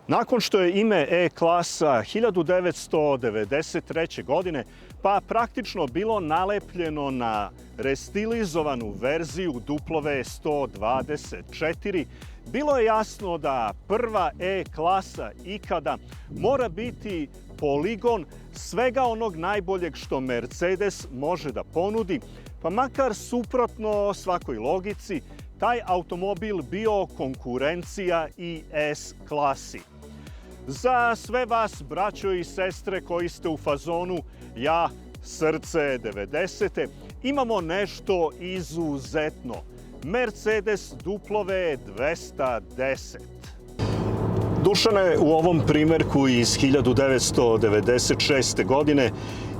Nakon što je ime E-klasa 1993. godine pa praktično bilo nalepljeno na restilizovanu verziju W124, bilo je jasno da prva E-klasa ikada mora biti poligon svega onog najboljeg što Mercedes može da ponudi, pa makar suprotno svakoj logici, taj automobil bio konkurencija i S-klasi. Za sve vas, braćo i sestre, koji ste u fazonu ja, srce 90. imamo nešto izuzetno. Mercedes W210. Dušane, u ovom primerku iz 1996. godine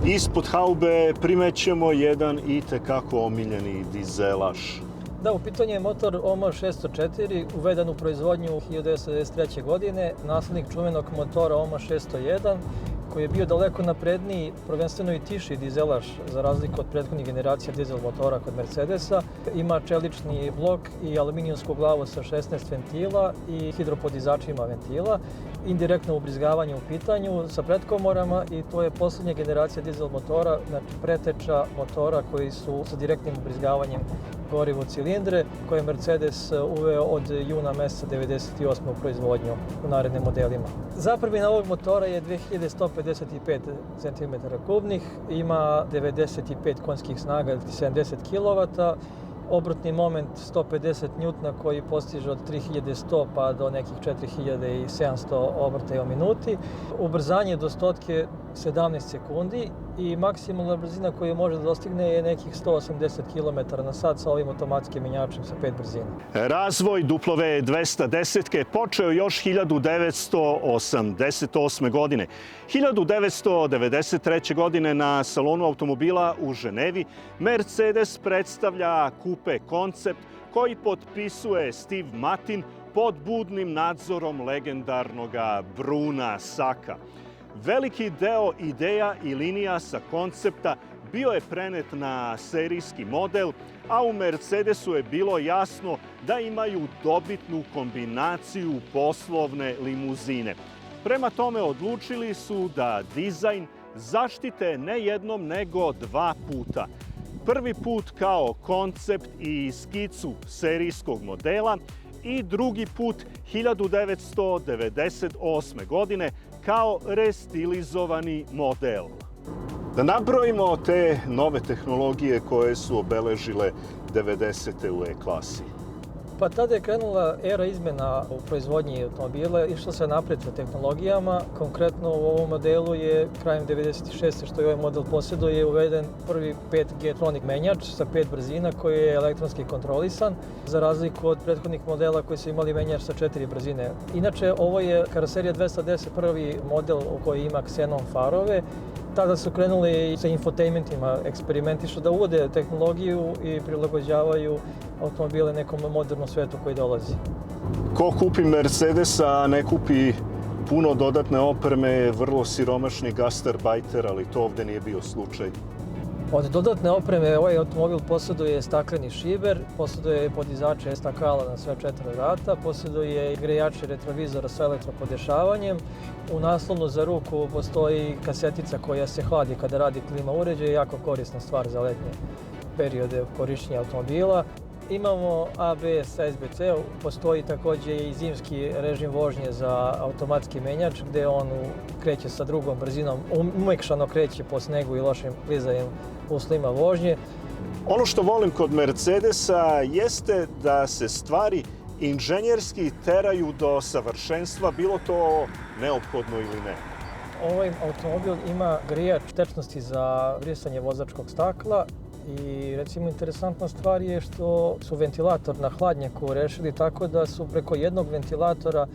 ispod haube primećemo jedan itekako omiljeni dizelaš. Da, u pitanju je motor OM 604, uveden u proizvodnju 1993. godine, naslednik čuvenog motora OM 601, koji je bio daleko napredniji, prvenstveno i tiši dizelaš, za razliku od prethodnih generacija dizel motora kod Mercedesa. Ima čelični blok i aluminijumsku glavu sa 16 ventila i hidropodizačima ventila, indirektno ubrizgavanje u pitanju sa pretkomorama i to je poslednja generacija dizel motora, znači preteča motora koji su sa direktnim ubrizgavanjem gorivo cilindre, koje je Mercedes uveo od juna meseca 1998. u proizvodnju u narednim modelima. Zapremina ovog motora je 2155 cm3, ima 95 konjskih snaga ili 70 kW, obrtni moment 150 N koji postiže od 3100 pa do nekih 4700 obrtaja u minuti. Ubrzanje do stotke 17 sekundi i maksimalna brzina koju može da dostigne je nekih 180 km/h sa ovim automatskim menjačem sa 5 brzina. Razvoj W210 počeo još 1988. godine. 1993. godine na salonu automobila u Ženevi Mercedes predstavlja kupe koncept koji potpisuje Steve Matin pod budnim nadzorom legendarnog Bruna Saka. Veliki deo ideja i linija sa koncepta bio je prenet na serijski model, a u Mercedesu je bilo jasno da imaju dobitnu kombinaciju poslovne limuzine. Prema tome odlučili su da dizajn zaštite ne jednom nego dva puta. Prvi put kao koncept i skicu serijskog modela i drugi put 1998. godine kao restilizovani model. Da nabrojimo te nove tehnologije koje su obeležile 90. u E-klasi. Pa tada je krenula era izmena u proizvodnji automobila, išlo se napred sa tehnologijama. Konkretno u ovom modelu je krajem 96. što je ovaj model posjeduje uveden prvi 5G tronic menjač sa 5 brzina koji je elektronski kontrolisan, za razliku od prethodnih modela koji su imali menjač sa 4 brzine. Inače, ovo je karoserija 210, prvi model koji ima ksenon farove. Tada su krenuli sa infotainmentima, eksperimentišu da uvode tehnologiju i prilagođavaju automobile nekom modernom svetu koji dolazi. Ko kupi Mercedes, a ne kupi puno dodatne opreme, je vrlo siromašni gastarbajter, ali to ovde nije bio slučaj. Od dodatne opreme ovaj automobil posjeduje stakleni šiber, posjeduje podizače stakala na sve 4 vrata, posjeduje grejače retrovizora sa elektropodešavanjem. U naslovnu za ruku postoji kasetica koja se hladi kada radi klima uređaj, jako korisna stvar za letnje periode korišćenja automobila. Imamo ABS ASBC, postoji takođe i zimski režim vožnje za automatski menjač gde on kreće sa drugom brzinom, umekšano kreće po snegu i lošim klizanim uslovima vožnje. Ono što volim kod Mercedesa jeste da se stvari inženjerski teraju do savršenstva, bilo to neophodno ili ne. Ovaj automobil ima grejač tečnosti za brisanje vozačkog stakla. I recimo interesantna stvar je što su ventilator na hladnjaku rešili tako da su preko jednog ventilatora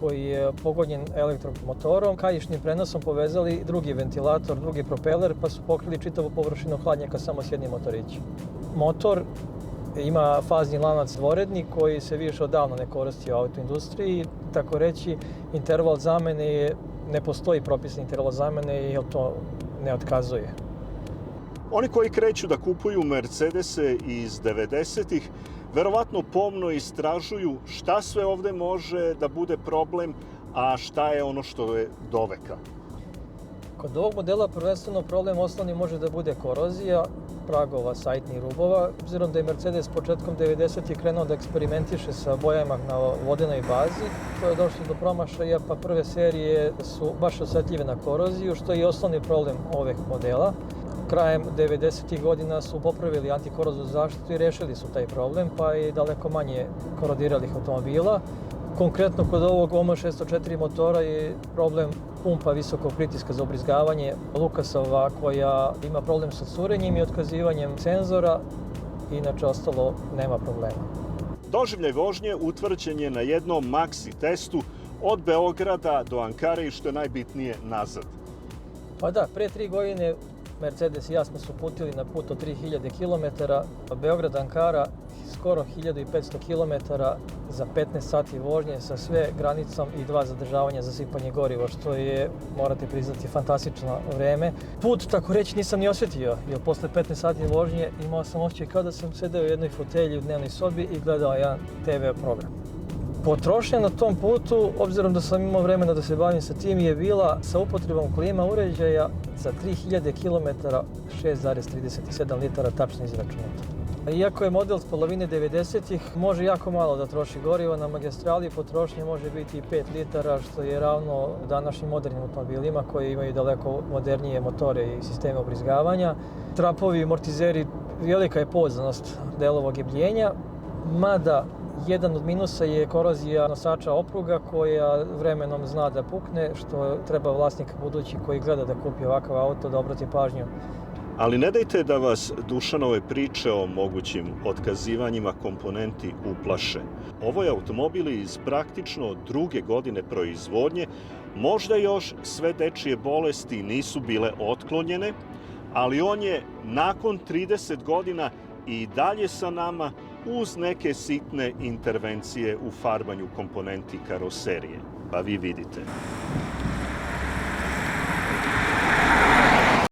koji je pogonjen elektromotorom kaišnim prenosom povezali drugi ventilator, drugi propeler pa su pokrili čitavu površinu hladnjaka samo s jednim motorićem. Motor ima fazni lanac dvoredni koji se više odavno ne koristi u autoindustriji, tako reći interval zamene ne postoji propisan interval zamene jer to ne otkazuje. Oni koji kreću da kupuju Mercedese iz 90-ih verovatno pomno istražuju šta sve ovde može da bude problem, a šta je ono što je doveka? Kod ovog modela prvenstveno problem osnovni može da bude korozija pragova, sajtnih rubova, obzirom da je Mercedes početkom 90. krenuo da eksperimentiše sa bojama na vodenoj bazi. To je došlo do promašaja, pa prve serije su baš osetljive na koroziju, što je i osnovni problem ovih modela. Krajem 90. godina su popravili antikoroziju zaštitu i rešili su taj problem, pa je daleko manje korodiralih automobila. Konkretno kod ovog OMA 604 motora je problem pumpa visokog pritiska za ubrizgavanje Lukasova koja ima problem sa curenjem i otkazivanjem senzora, inače ostalo nema problema. Doživljaj vožnje utvrđen je na jednom maksi testu od Beograda do Ankare i što je najbitnije nazad. Pa da, pre 3 godine Mercedes i ja smo se uputili na put od 3000 km, Beograd-Ankara skoro 1500 km za 15 sati vožnje sa sve granicom i 2 zadržavanja za sipanje goriva, što je, morate priznati, fantastično vreme. Put, tako reći, nisam ni osjetio, jer posle 15 sati vožnje imao sam osjećaj kao da sam sedeo u jednoj fotelji u dnevnoj sobi i gledao jedan TV program. Potrošnja na tom putu, obzirom da sam imao vremena da se bavim sa tim, je bila sa upotrebom klima uređaja za 3000 km 6,37 litara tačno izračunato. Iako je model s polovine 90-ih, može jako malo da troši goriva. Na magistrali potrošnje može biti i 5 litara, što je ravno današnjim modernim automobilima koji imaju daleko modernije motore i sisteme ubrizgavanja. Trapovi i amortizeri, velika je pouzdanost delovog gebljenja, mada jedan od minusa je korozija nosača opruga koja vremenom zna da pukne, što treba vlasnik budući koji gleda da kupi ovakav auto da obrati pažnju. Ali ne dajte da vas Dušanove priče o mogućim otkazivanjima komponenti uplaše. Ovo je automobil iz praktično 2. godine proizvodnje. Možda još sve dečije bolesti nisu bile otklonjene, ali on je nakon 30 godina i dalje sa nama uz neke sitne intervencije u farbanju komponenti karoserije. Pa vi vidite.